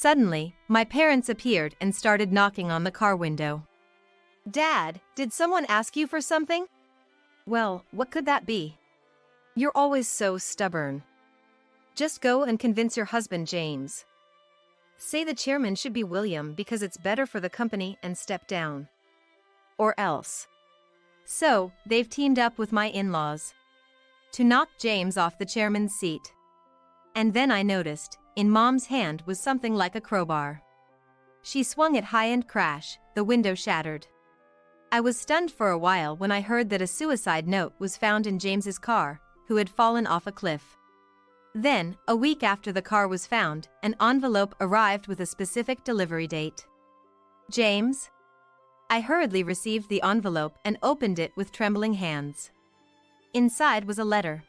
Suddenly, my parents appeared and started knocking on the car window. "Dad, did someone ask you for something?" "Well, what could that be? You're always so stubborn. Just go and convince your husband, James. Say the chairman should be William because it's better for the company and step down. Or else." So, they've teamed up with my in-laws to knock James off the chairman's seat. And then I noticed, in Mom's hand was something like a crowbar. She swung it high and crash, the window shattered. I was stunned for a while when I heard that a suicide note was found in James's car, who had fallen off a cliff. Then, a week after the car was found, an envelope arrived with a specific delivery date. "James?" I hurriedly received the envelope and opened it with trembling hands. Inside was a letter.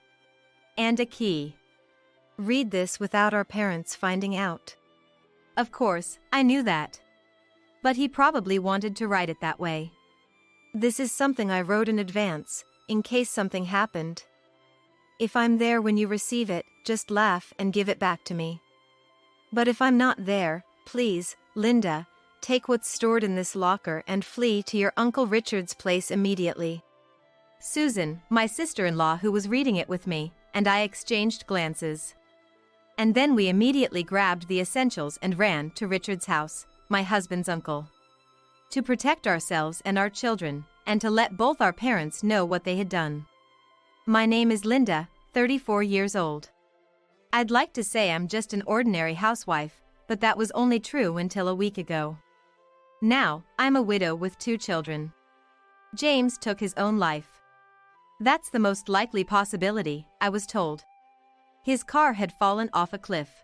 And a key. "Read this without our parents finding out." Of course, I knew that. But he probably wanted to write it that way. "This is something I wrote in advance, in case something happened. If I'm there when you receive it, just laugh and give it back to me. But if I'm not there, please, Linda, take what's stored in this locker and flee to your Uncle Richard's place immediately." Susan, my sister-in-law who was reading it with me, and I exchanged glances. And then we immediately grabbed the essentials and ran to Richard's house, my husband's uncle. To protect ourselves and our children, and to let both our parents know what they had done. My name is Linda, 34 years old. I'd like to say I'm just an ordinary housewife, but that was only true until a week ago. Now, I'm a widow with 2 children. James took his own life. That's the most likely possibility, I was told. His car had fallen off a cliff.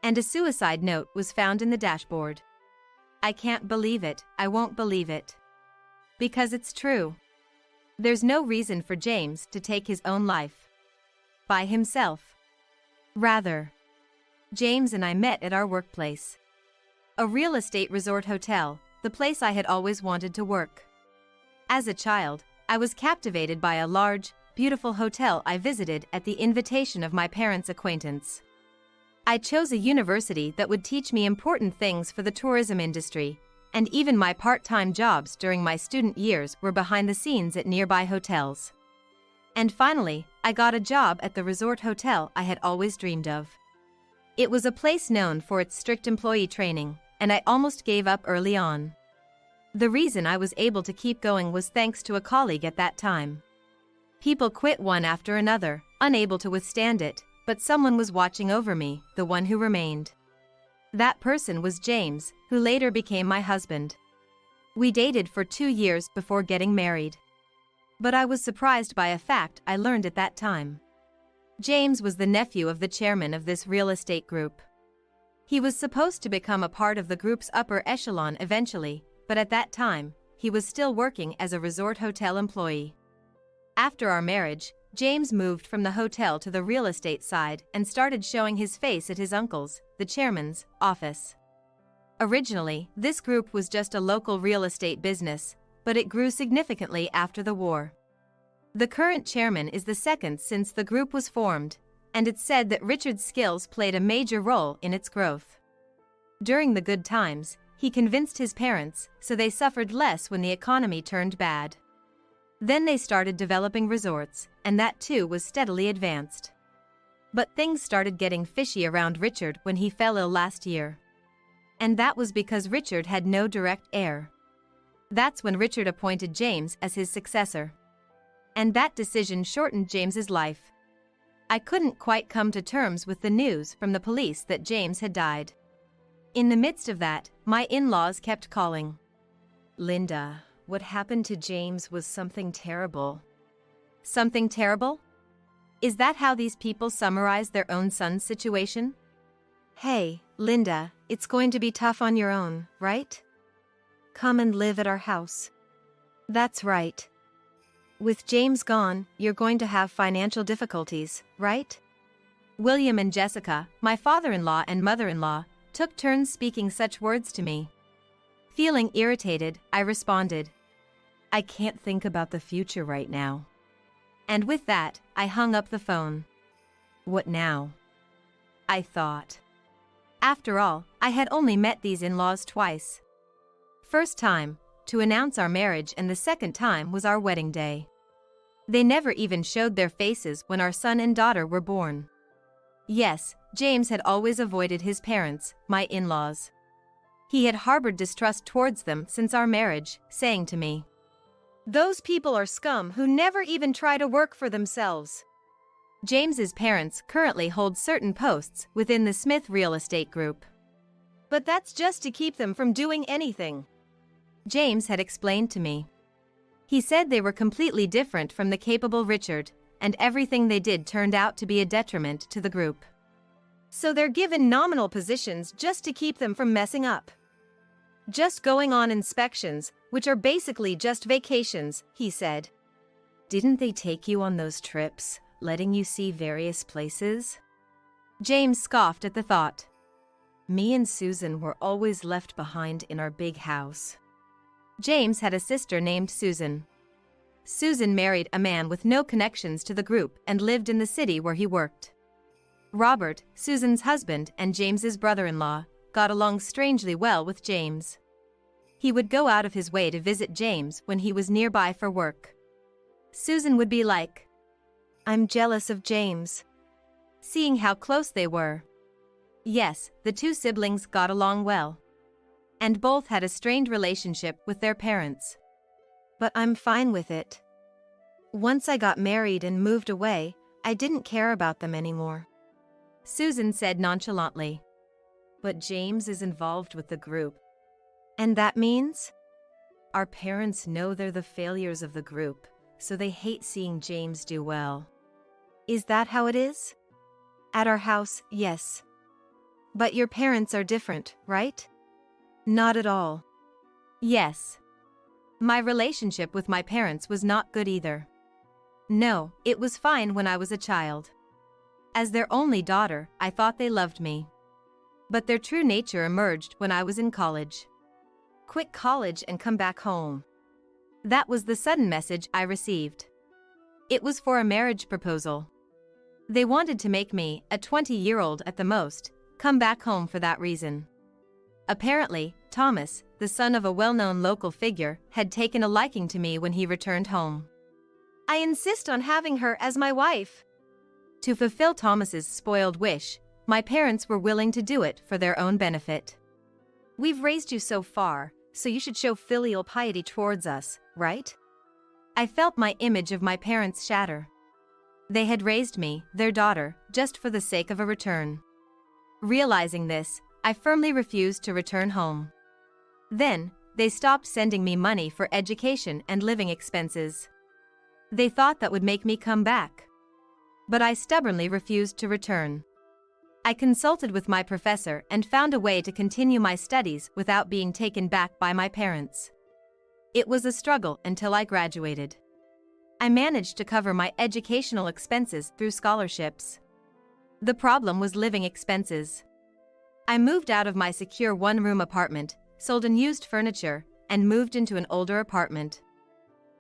And a suicide note was found in the dashboard. I can't believe it, I won't believe it. Because it's true. There's no reason for James to take his own life. By himself. Rather, James and I met at our workplace. A real estate resort hotel, the place I had always wanted to work. As a child, I was captivated by a large, beautiful hotel I visited at the invitation of my parents' acquaintance. I chose a university that would teach me important things for the tourism industry, and even my part-time jobs during my student years were behind the scenes at nearby hotels. And finally, I got a job at the resort hotel I had always dreamed of. It was a place known for its strict employee training, and I almost gave up early on. The reason I was able to keep going was thanks to a colleague at that time. People quit one after another, unable to withstand it, but someone was watching over me, the one who remained. That person was James, who later became my husband. We dated for 2 years before getting married. But I was surprised by a fact I learned at that time. James was the nephew of the chairman of this real estate group. He was supposed to become a part of the group's upper echelon eventually, but at that time, he was still working as a resort hotel employee. After our marriage, James moved from the hotel to the real estate side and started showing his face at his uncle's, the chairman's, office. Originally, this group was just a local real estate business, but it grew significantly after the war. The current chairman is the second since the group was formed, and it's said that Richard's skills played a major role in its growth. During the good times, he convinced his parents, so they suffered less when the economy turned bad. Then they started developing resorts, and that too was steadily advanced. But things started getting fishy around Richard when he fell ill last year. And that was because Richard had no direct heir. That's when Richard appointed James as his successor. And that decision shortened James's life. I couldn't quite come to terms with the news from the police that James had died. In the midst of that, my in-laws kept calling. "Linda, what happened to James was something terrible." Something terrible? Is that how these people summarize their own son's situation? "Hey, Linda, it's going to be tough on your own, right? Come and live at our house." "That's right. With James gone, you're going to have financial difficulties, right?" William and Jessica, my father-in-law and mother-in-law, took turns speaking such words to me. Feeling irritated, I responded, "I can't think about the future right now." And with that, I hung up the phone. What now? I thought. After all, I had only met these in-laws twice. First time, to announce our marriage, and the second time was our wedding day. They never even showed their faces when our son and daughter were born. Yes, James had always avoided his parents, my in-laws. He had harbored distrust towards them since our marriage, saying to me, "Those people are scum who never even try to work for themselves." James's parents currently hold certain posts within the Smith real estate group. But that's just to keep them from doing anything, James had explained to me. He said they were completely different from the capable Richard, and everything they did turned out to be a detriment to the group. So they're given nominal positions just to keep them from messing up. Just going on inspections, which are basically just vacations, he said. Didn't they take you on those trips, letting you see various places? James scoffed at the thought. Me and Susan were always left behind in our big house. James had a sister named Susan. Susan married a man with no connections to the group and lived in the city where he worked. Robert, Susan's husband and James's brother-in-law, got along strangely well with James. He would go out of his way to visit James when he was nearby for work. Susan would be like, "I'm jealous of James," seeing how close they were. Yes, the two siblings got along well. And both had a strained relationship with their parents. But I'm fine with it. Once I got married and moved away, I didn't care about them anymore, Susan said nonchalantly. But James is involved with the group. And that means? Our parents know they're the failures of the group, so they hate seeing James do well. Is that how it is? At our house, yes. But your parents are different, right? Not at all. Yes. My relationship with my parents was not good either. No, it was fine when I was a child. As their only daughter, I thought they loved me. But their true nature emerged when I was in college. Quit college and come back home. That was the sudden message I received. It was for a marriage proposal. They wanted to make me, a 20-year-old at the most, come back home for that reason. Apparently, Thomas, the son of a well-known local figure, had taken a liking to me when he returned home. I insist on having her as my wife. To fulfill Thomas's spoiled wish, my parents were willing to do it for their own benefit. We've raised you so far, so you should show filial piety towards us, right? I felt my image of my parents shatter. They had raised me, their daughter, just for the sake of a return. Realizing this, I firmly refused to return home. Then, they stopped sending me money for education and living expenses. They thought that would make me come back. But I stubbornly refused to return. I consulted with my professor and found a way to continue my studies without being taken back by my parents. It was a struggle until I graduated. I managed to cover my educational expenses through scholarships. The problem was living expenses. I moved out of my secure one-room apartment, sold unused furniture, and moved into an older apartment.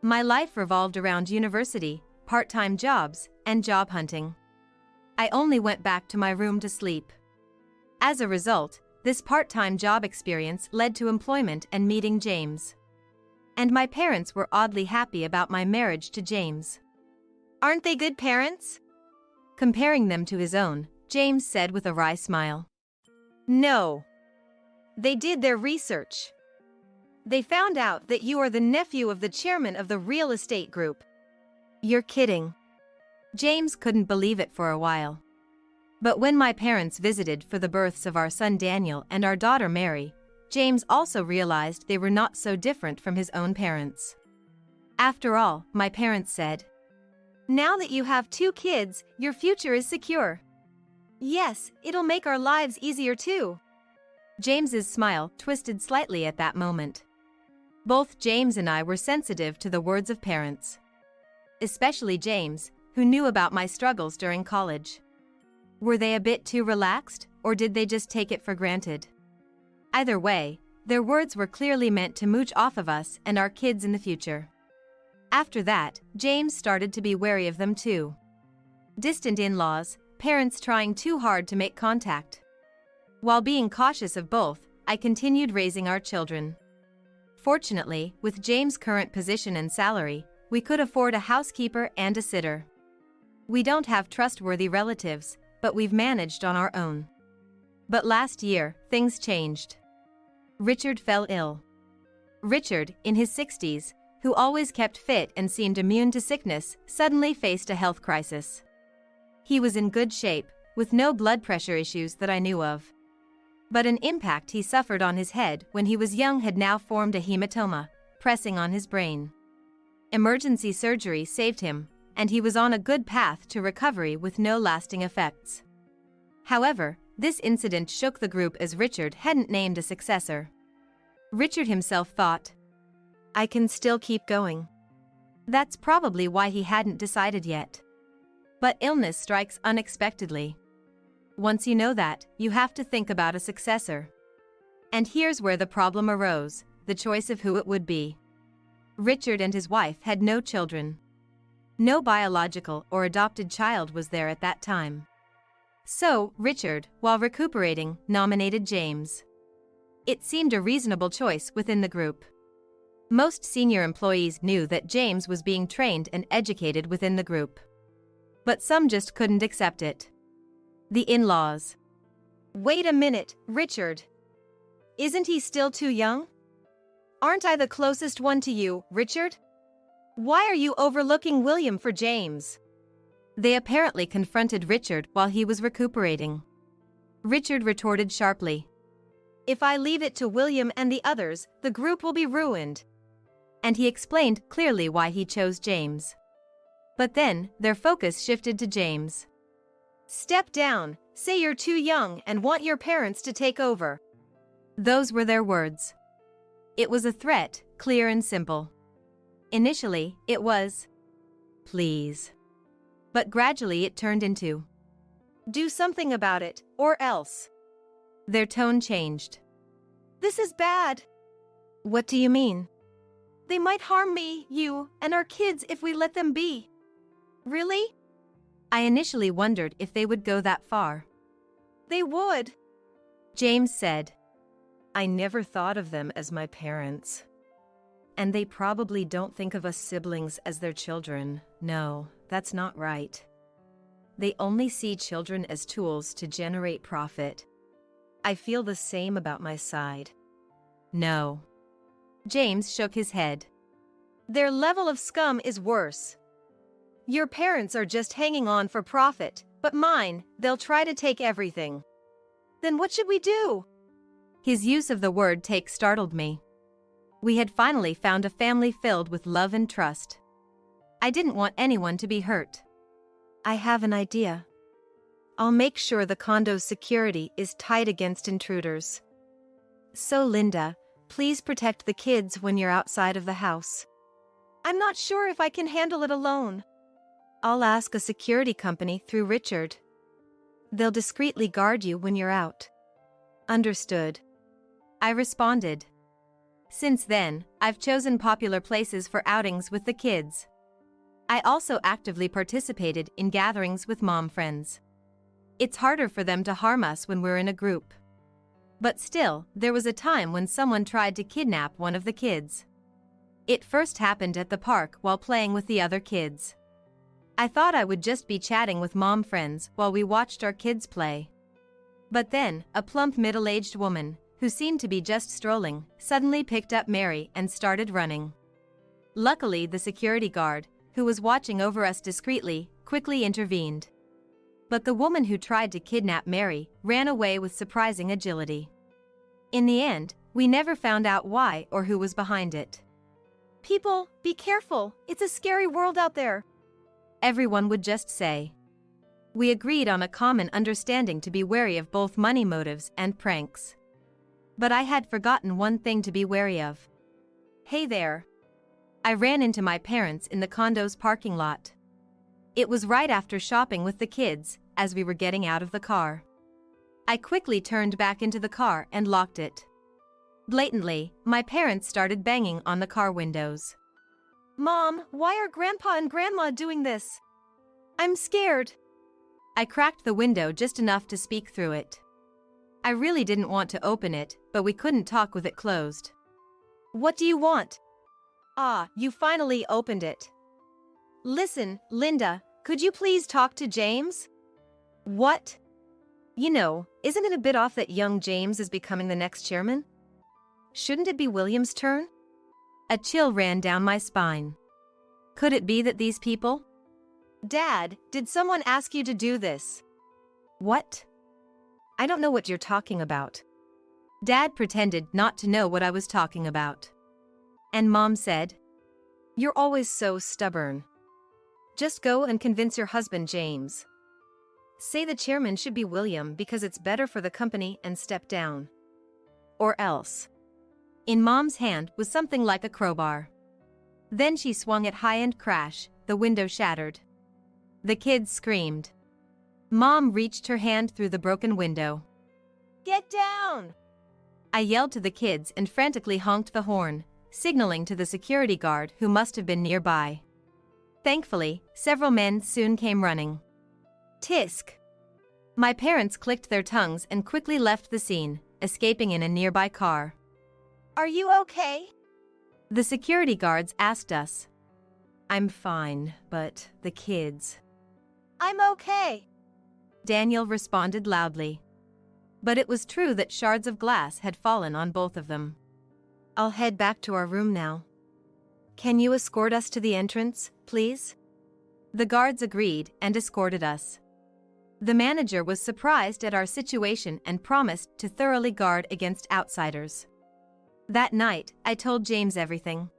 My life revolved around university, part-time jobs, and job hunting. I only went back to my room to sleep. As a result, this part-time job experience led to employment and meeting James. And my parents were oddly happy about my marriage to James. Aren't they good parents? Comparing them to his own, James said with a wry smile. No. They did their research. They found out that you are the nephew of the chairman of the real estate group. You're kidding. James couldn't believe it for a while. But when my parents visited for the births of our son Daniel and our daughter Mary, James also realized they were not so different from his own parents. After all, my parents said, "Now that you have 2 kids, your future is secure. Yes, it'll make our lives easier too." James's smile twisted slightly at that moment. Both James and I were sensitive to the words of parents. Especially James, who knew about my struggles during college. Were they a bit too relaxed, or did they just take it for granted? Either way, their words were clearly meant to mooch off of us and our kids in the future. After that, James started to be wary of them too. Distant in-laws, parents trying too hard to make contact. While being cautious of both, I continued raising our children. Fortunately, with James' current position and salary, we could afford a housekeeper and a sitter. We don't have trustworthy relatives, but we've managed on our own. But last year, things changed. Richard fell ill. Richard, in his 60s, who always kept fit and seemed immune to sickness, suddenly faced a health crisis. He was in good shape, with no blood pressure issues that I knew of. But an impact he suffered on his head when he was young had now formed a hematoma, pressing on his brain. Emergency surgery saved him, and he was on a good path to recovery with no lasting effects. However, this incident shook the group as Richard hadn't named a successor. Richard himself thought, "I can still keep going." That's probably why he hadn't decided yet. But illness strikes unexpectedly. Once you know that, you have to think about a successor. And here's where the problem arose, the choice of who it would be. Richard and his wife had no children. No biological or adopted child was there at that time. So, Richard, while recuperating, nominated James. It seemed a reasonable choice within the group. Most senior employees knew that James was being trained and educated within the group. But some just couldn't accept it. The in-laws. "Wait a minute, Richard. Isn't he still too young? Aren't I the closest one to you, Richard? Why are you overlooking William for James?" They apparently confronted Richard while he was recuperating. Richard retorted sharply, "If I leave it to William and the others, the group will be ruined." And he explained clearly why he chose James. But then, their focus shifted to James. "Step down, say you're too young and want your parents to take over." Those were their words. It was a threat, clear and simple. Initially, it was, "Please." But gradually it turned into, "Do something about it, or else." Their tone changed. "This is bad." "What do you mean?" "They might harm me, you, and our kids if we let them be." "Really?" I initially wondered if they would go that far. "They would," James said. "I never thought of them as my parents. And they probably don't think of us siblings as their children. No, that's not right. They only see children as tools to generate profit. I feel the same about my side." "No." James shook his head. "Their level of scum is worse. Your parents are just hanging on for profit, but mine, they'll try to take everything." "Then what should we do?" His use of the word take startled me. We had finally found a family filled with love and trust. I didn't want anyone to be hurt. "I have an idea. I'll make sure the condo's security is tight against intruders. So Linda, please protect the kids when you're outside of the house." "I'm not sure if I can handle it alone." "I'll ask a security company through Richard. They'll discreetly guard you when you're out." "Understood," I responded. Since then, I've chosen popular places for outings with the kids. I also actively participated in gatherings with mom friends. It's harder for them to harm us when we're in a group. But still, there was a time when someone tried to kidnap one of the kids. It first happened at the park while playing with the other kids. I thought I would just be chatting with mom friends while we watched our kids play. But then, a plump middle-aged woman, who seemed to be just strolling, suddenly picked up Mary and started running. Luckily, the security guard, who was watching over us discreetly, quickly intervened. But the woman who tried to kidnap Mary ran away with surprising agility. In the end, we never found out why or who was behind it. "People, be careful, it's a scary world out there," everyone would just say. We agreed on a common understanding to be wary of both money motives and pranks. But I had forgotten one thing to be wary of. "Hey there." I ran into my parents in the condo's parking lot. It was right after shopping with the kids, as we were getting out of the car. I quickly turned back into the car and locked it. Blatantly, my parents started banging on the car windows. "Mom, why are Grandpa and Grandma doing this? I'm scared." I cracked the window just enough to speak through it. I really didn't want to open it, but we couldn't talk with it closed. What do you want? Ah, you finally opened it. Listen, Linda, could you please talk to James? What? You know, isn't it a bit off that young James is becoming the next chairman? Shouldn't it be William's turn? A chill ran down my spine. Could it be that these people? Dad, did someone ask you to do this? What? I don't know what you're talking about. Dad pretended not to know what I was talking about. And Mom said, "You're always so stubborn. Just go and convince your husband, James. Say the chairman should be William because it's better for the company and step down. Or else." In Mom's hand was something like a crowbar. Then she swung it high and crash, the window shattered. The kids screamed. Mom reached her hand through the broken window. "Get down!" I yelled to the kids and frantically honked the horn, signaling to the security guard who must have been nearby. Thankfully, several men soon came running. Tisk! My parents clicked their tongues and quickly left the scene, escaping in a nearby car. "Are you okay?" The security guards asked us. "I'm fine, but the kids." "I'm okay," Daniel responded loudly. But it was true that shards of glass had fallen on both of them. "I'll head back to our room now. Can you escort us to the entrance, please?" The guards agreed and escorted us. The manager was surprised at our situation and promised to thoroughly guard against outsiders. That night, I told James everything.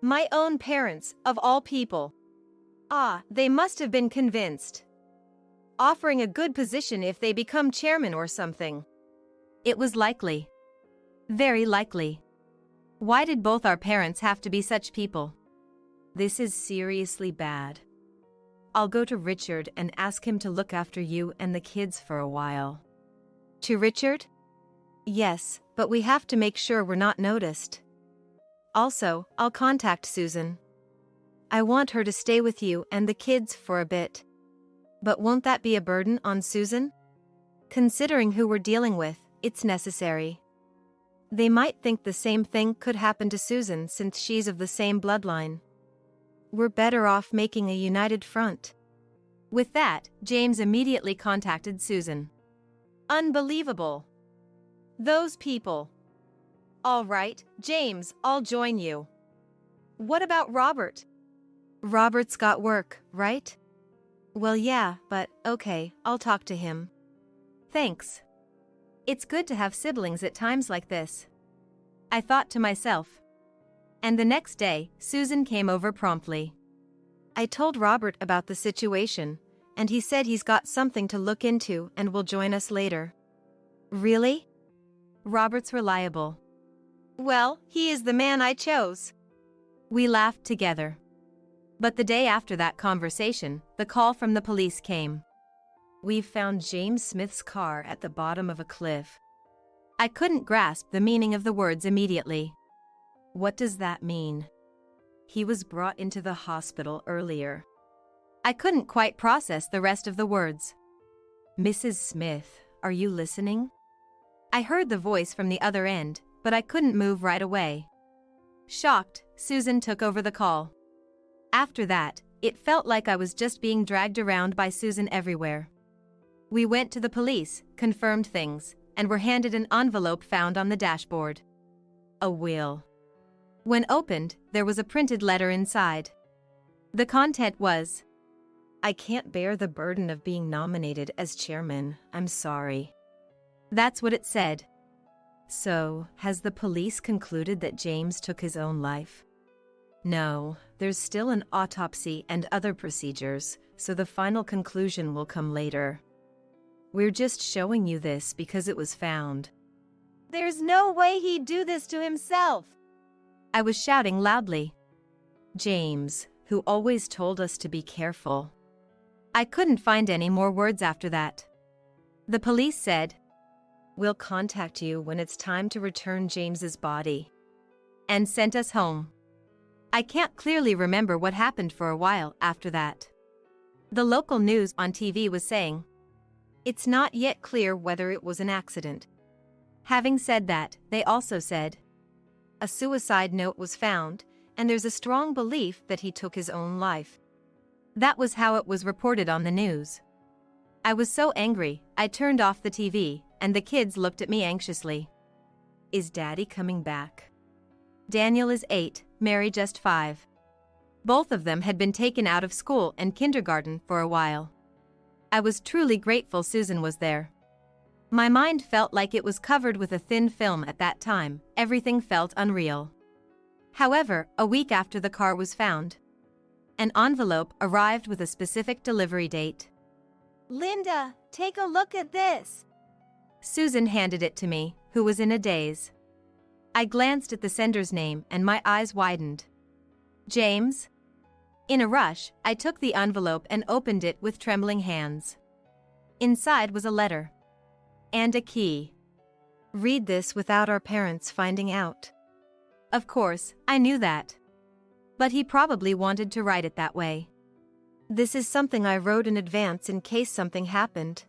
My own parents, of all people. Ah, they must have been convinced. Offering a good position if they become chairman or something. It was likely. Very likely. Why did both our parents have to be such people? This is seriously bad. I'll go to Richard and ask him to look after you and the kids for a while. To Richard? Yes, but we have to make sure we're not noticed. Also, I'll contact Susan. I want her to stay with you and the kids for a bit. But won't that be a burden on Susan? Considering who we're dealing with, it's necessary. They might think the same thing could happen to Susan since she's of the same bloodline. We're better off making a united front. With that, James immediately contacted Susan. Unbelievable. Those people. All right, James, I'll join you. What about Robert? Robert's got work, right? Well, yeah, but okay, I'll talk to him. Thanks. It's good to have siblings at times like this. I thought to myself. And the next day, Susan came over promptly. I told Robert about the situation, and he said he's got something to look into and will join us later. Really? Robert's reliable. Well, he is the man I chose. We laughed together. But the day after that conversation, the call from the police came. We've found James Smith's car at the bottom of a cliff. I couldn't grasp the meaning of the words immediately. What does that mean? He was brought into the hospital earlier. I couldn't quite process the rest of the words. Mrs. Smith, are you listening? I heard the voice from the other end, but I couldn't move right away. Shocked, Susan took over the call. After that, it felt like I was just being dragged around by Susan everywhere. We went to the police, confirmed things, and were handed an envelope found on the dashboard. A will. When opened, there was a printed letter inside. The content was, I can't bear the burden of being nominated as chairman, I'm sorry. That's what it said. So, has the police concluded that James took his own life? No, there's still an autopsy and other procedures, so the final conclusion will come later. We're just showing you this because it was found. There's no way he'd do this to himself. I was shouting loudly. James, who always told us to be careful. I couldn't find any more words after that. The police said, We'll contact you when it's time to return James's body. And sent us home. I can't clearly remember what happened for a while after that. The local news on TV was saying, It's not yet clear whether it was an accident. Having said that, they also said a suicide note was found, and there's a strong belief that he took his own life. That was how it was reported on the news. I was so angry, I turned off the TV, and the kids looked at me anxiously. Is Daddy coming back? Daniel is 8, Mary just 5. Both of them had been taken out of school and kindergarten for a while. I was truly grateful Susan was there. My mind felt like it was covered with a thin film at that time, everything felt unreal. However, a week after the car was found, an envelope arrived with a specific delivery date. Linda, take a look at this. Susan handed it to me, who was in a daze. I glanced at the sender's name and my eyes widened. James? In a rush, I took the envelope and opened it with trembling hands. Inside was a letter. And a key. Read this without our parents finding out. Of course, I knew that. But he probably wanted to write it that way. This is something I wrote in advance in case something happened.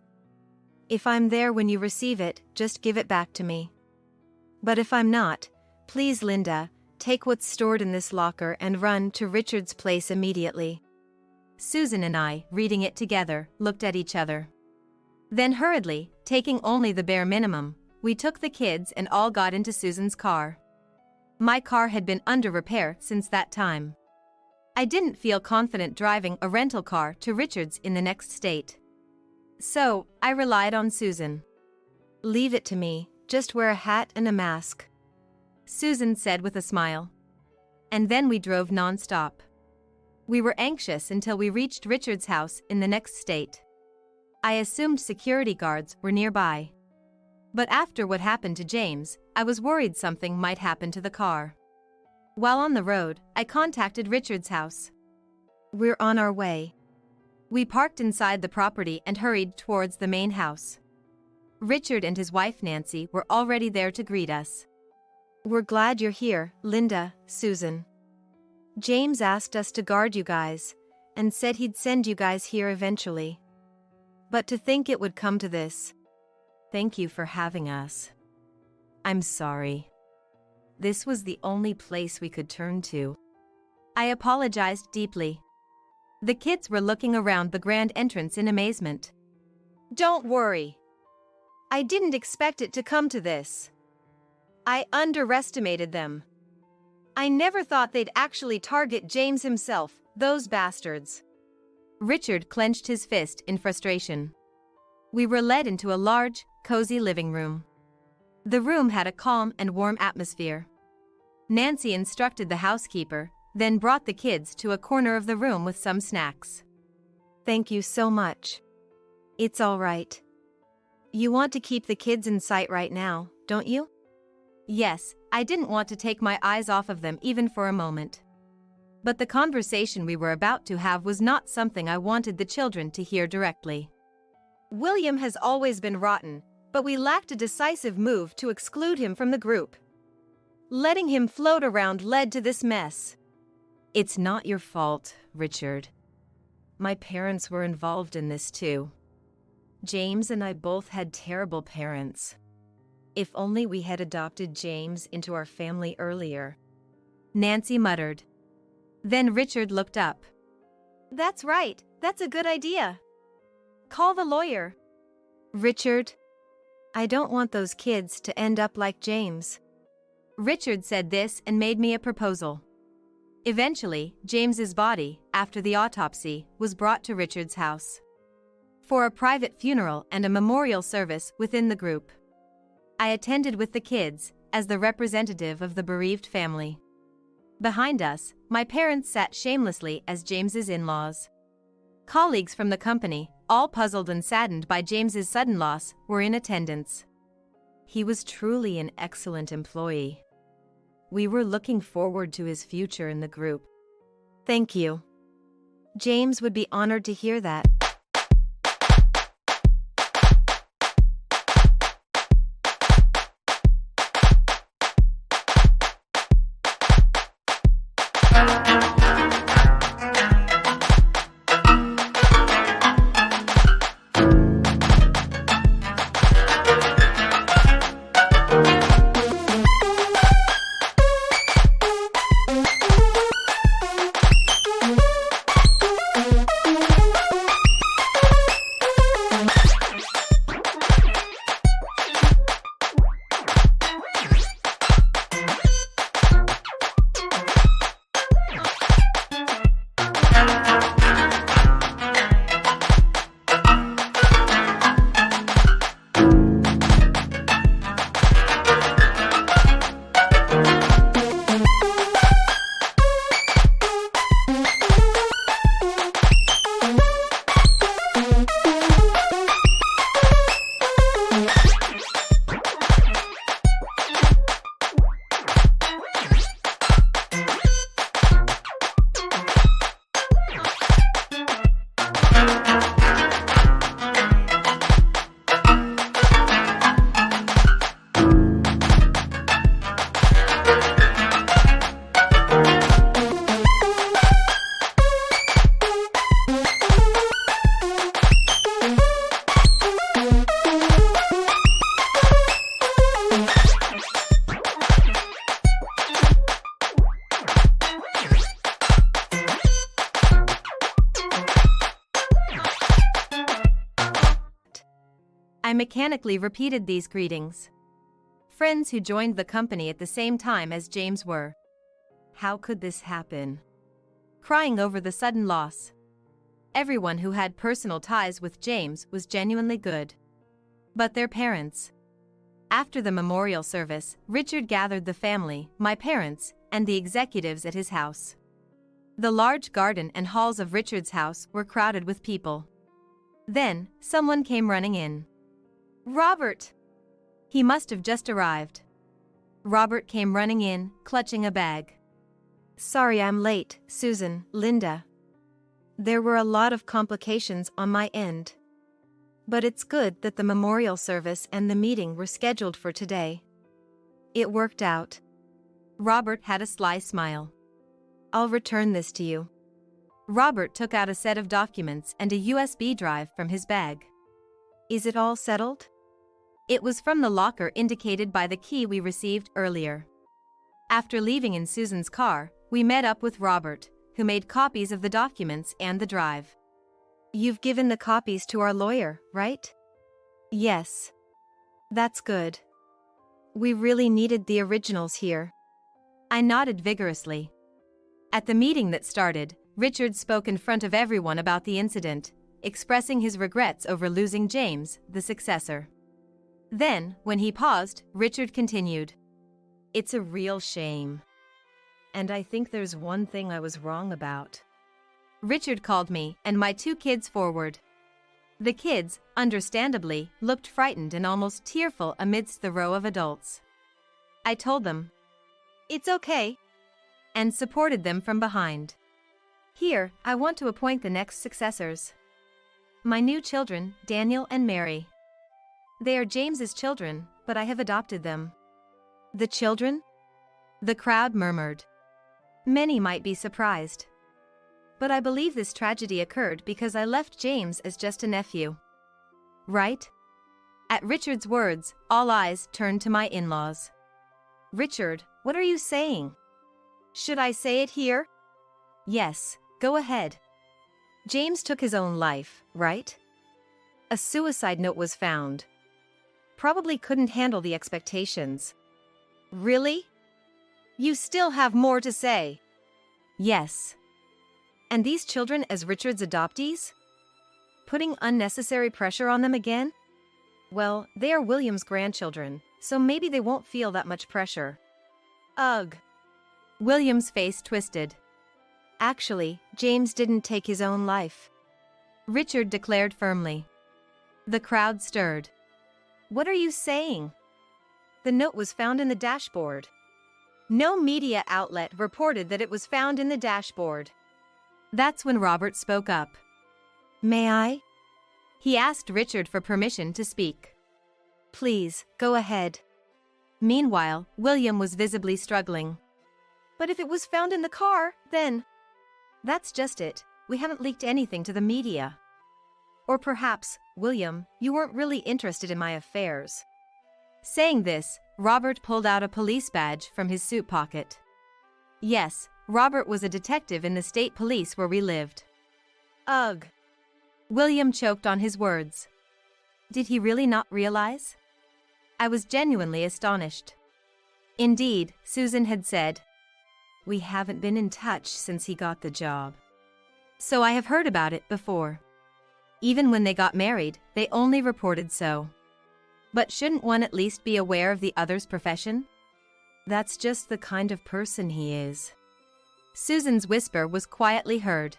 If I'm there when you receive it, just give it back to me. But if I'm not, please Linda, take what's stored in this locker and run to Richard's place immediately. Susan and I, reading it together, looked at each other. Then hurriedly, taking only the bare minimum, we took the kids and all got into Susan's car. My car had been under repair since that time. I didn't feel confident driving a rental car to Richard's in the next state. So, I relied on Susan. Leave it to me, just wear a hat and a mask, Susan said with a smile. And then we drove non-stop. We were anxious until we reached Richard's house in the next state. I assumed security guards were nearby. But after what happened to James, I was worried something might happen to the car. While on the road, I contacted Richard's house. We're on our way. We parked inside the property and hurried towards the main house. Richard and his wife Nancy were already there to greet us. We're glad you're here, Linda, Susan. James asked us to guard you guys, and said he'd send you guys here eventually. But to think it would come to this. Thank you for having us. I'm sorry. This was the only place we could turn to. I apologized deeply. The kids were looking around the grand entrance in amazement. Don't worry. I didn't expect it to come to this. I underestimated them. I never thought they'd actually target James himself, those bastards. Richard clenched his fist in frustration. We were led into a large, cozy living room. The room had a calm and warm atmosphere. Nancy instructed the housekeeper, then brought the kids to a corner of the room with some snacks. Thank you so much. It's all right. You want to keep the kids in sight right now, don't you? Yes, I didn't want to take my eyes off of them even for a moment. But the conversation we were about to have was not something I wanted the children to hear directly. William has always been rotten, but we lacked a decisive move to exclude him from the group. Letting him float around led to this mess. It's not your fault, Richard. My parents were involved in this too. James and I both had terrible parents. If only we had adopted James into our family earlier. Nancy muttered. Then Richard looked up. That's right, that's a good idea. Call the lawyer. Richard, I don't want those kids to end up like James. Richard said this and made me a proposal. Eventually, James's body, after the autopsy, was brought to Richard's house for a private funeral and a memorial service within the group. I attended with the kids, as the representative of the bereaved family. Behind us, my parents sat shamelessly as James's in-laws. Colleagues from the company, all puzzled and saddened by James's sudden loss, were in attendance. He was truly an excellent employee. We were looking forward to his future in the group. Thank you. James would be honored to hear that. mechanically repeated these greetings. Friends who joined the company at the same time as James were. How could this happen? Crying over the sudden loss. Everyone who had personal ties with James was genuinely good. But their parents. After the memorial service, Richard gathered the family, my parents, and the executives at his house. The large garden and halls of Richard's house were crowded with people. Then, someone came running in. Robert! He must have just arrived. Robert came running in, clutching a bag. Sorry I'm late, Susan, Linda. There were a lot of complications on my end. But it's good that the memorial service and the meeting were scheduled for today. It worked out. Robert had a sly smile. I'll return this to you. Robert took out a set of documents and a USB drive from his bag. Is it all settled? It was from the locker indicated by the key we received earlier. After leaving in Susan's car, we met up with Robert, who made copies of the documents and the drive. You've given the copies to our lawyer, right? Yes. That's good. We really needed the originals here. I nodded vigorously. At the meeting that started, Richard spoke in front of everyone about the incident, expressing his regrets over losing James, the successor. Then, when he paused, Richard continued. It's a real shame. And I think there's one thing I was wrong about. Richard called me and my two kids forward. The kids, understandably, looked frightened and almost tearful amidst the row of adults. I told them, "It's okay," and supported them from behind. Here, I want to appoint the next successors. My new children, Daniel and Mary. They are James's children, but I have adopted them. The children? The crowd murmured. Many might be surprised. But I believe this tragedy occurred because I left James as just a nephew. Right? At Richard's words, all eyes turned to my in-laws. Richard, what are you saying? Should I say it here? Yes, go ahead. James took his own life, right? A suicide note was found. Probably couldn't handle the expectations. Really? You still have more to say? Yes. And these children as Richard's adoptees? Putting unnecessary pressure on them again? Well, they are William's grandchildren, so maybe they won't feel that much pressure. Ugh. William's face twisted. Actually, James didn't take his own life. Richard declared firmly. The crowd stirred. What are you saying? The note was found in the dashboard. No media outlet reported that it was found in the dashboard. That's when Robert spoke up. May I? He asked Richard for permission to speak. Please, go ahead. Meanwhile, William was visibly struggling. But if it was found in the car, then... That's just it. We haven't leaked anything to the media. Or perhaps, William, you weren't really interested in my affairs. Saying this, Robert pulled out a police badge from his suit pocket. Yes, Robert was a detective in the state police where we lived. Ugh. William choked on his words. Did he really not realize? I was genuinely astonished. Indeed, Susan had said, "We haven't been in touch since he got the job." So I have heard about it before. Even when they got married, they only reported so. But shouldn't one at least be aware of the other's profession? That's just the kind of person he is. Susan's whisper was quietly heard.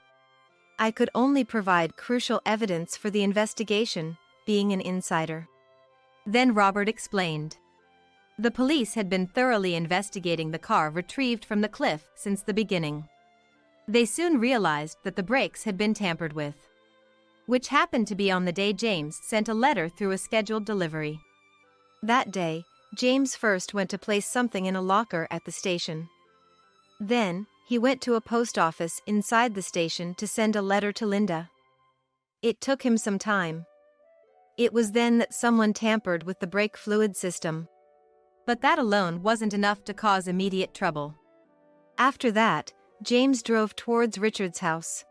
I could only provide crucial evidence for the investigation, being an insider. Then Robert explained. The police had been thoroughly investigating the car retrieved from the cliff since the beginning. They soon realized that the brakes had been tampered with, which happened to be on the day James sent a letter through a scheduled delivery. That day, James first went to place something in a locker at the station. Then, he went to a post office inside the station to send a letter to Linda. It took him some time. It was then that someone tampered with the brake fluid system. But that alone wasn't enough to cause immediate trouble. After that, James drove towards Richard's house.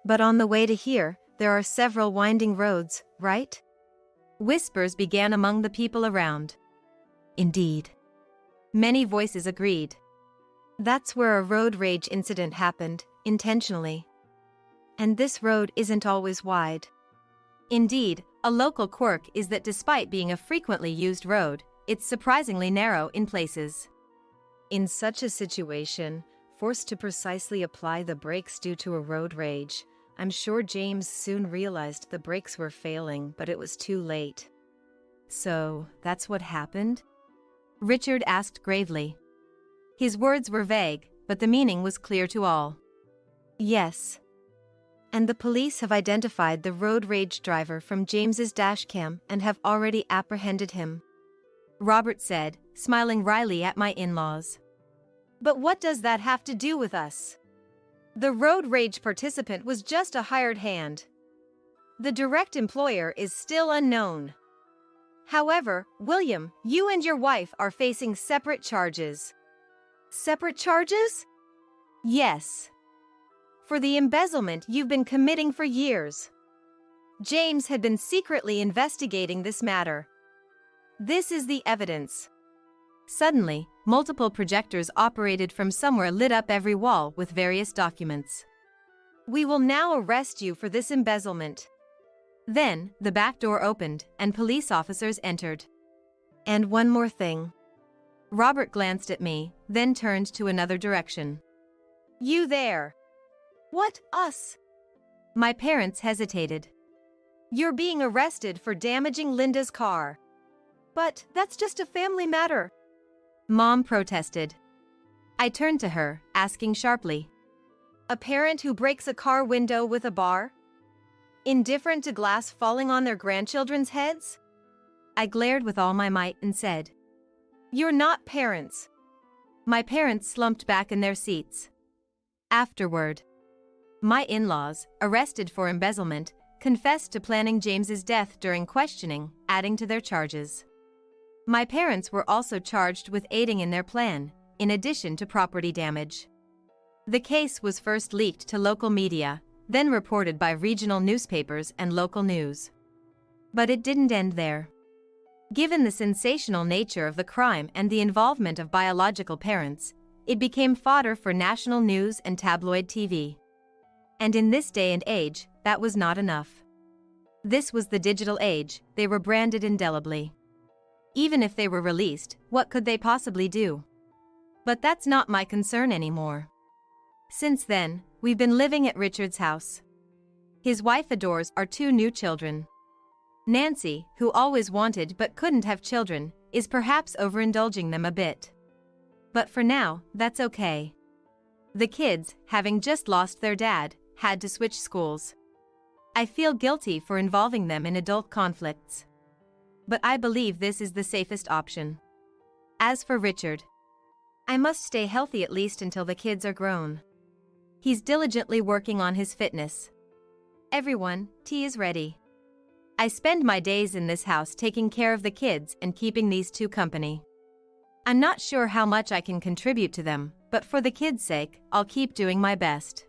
But on the way to here, there are several winding roads, right? Whispers began among the people around. Indeed. Many voices agreed. That's where a road rage incident happened, intentionally. And this road isn't always wide. Indeed, a local quirk is that despite being a frequently used road, it's surprisingly narrow in places. In such a situation, forced to precisely apply the brakes due to a road rage, I'm sure James soon realized the brakes were failing, but it was too late. So, that's what happened? Richard asked gravely. His words were vague, but the meaning was clear to all. Yes. And the police have identified the road rage driver from James's dashcam and have already apprehended him. Robert said, smiling wryly at my in-laws. But what does that have to do with us? The road rage participant was just a hired hand. The direct employer is still unknown. However, William, you and your wife are facing separate charges. Separate charges? Yes. For the embezzlement you've been committing for years. James had been secretly investigating this matter. This is the evidence. Suddenly, multiple projectors operated from somewhere lit up every wall with various documents. We will now arrest you for this embezzlement. Then, the back door opened, and police officers entered. And one more thing. Robert glanced at me, then turned to another direction. You there. What, us? My parents hesitated. You're being arrested for damaging Linda's car. But that's just a family matter. Mom protested. I turned to her, asking sharply. A parent who breaks a car window with a bar? Indifferent to glass falling on their grandchildren's heads? I glared with all my might and said, You're not parents. My parents slumped back in their seats. Afterward, my in-laws, arrested for embezzlement, confessed to planning James's death during questioning, adding to their charges. My parents were also charged with aiding in their plan, in addition to property damage. The case was first leaked to local media, then reported by regional newspapers and local news. But it didn't end there. Given the sensational nature of the crime and the involvement of biological parents, it became fodder for national news and tabloid TV. And in this day and age, that was not enough. This was the digital age, they were branded indelibly. Even if they were released, what could they possibly do? But that's not my concern anymore. Since then, we've been living at Richard's house. His wife adores our 2 new children. Nancy, who always wanted but couldn't have children, is perhaps overindulging them a bit. But for now, that's okay. The kids, having just lost their dad, had to switch schools. I feel guilty for involving them in adult conflicts. But I believe this is the safest option. As for Richard, I must stay healthy at least until the kids are grown. He's diligently working on his fitness. Everyone, tea is ready. I spend my days in this house taking care of the kids and keeping these 2 company. I'm not sure how much I can contribute to them, but for the kids' sake, I'll keep doing my best.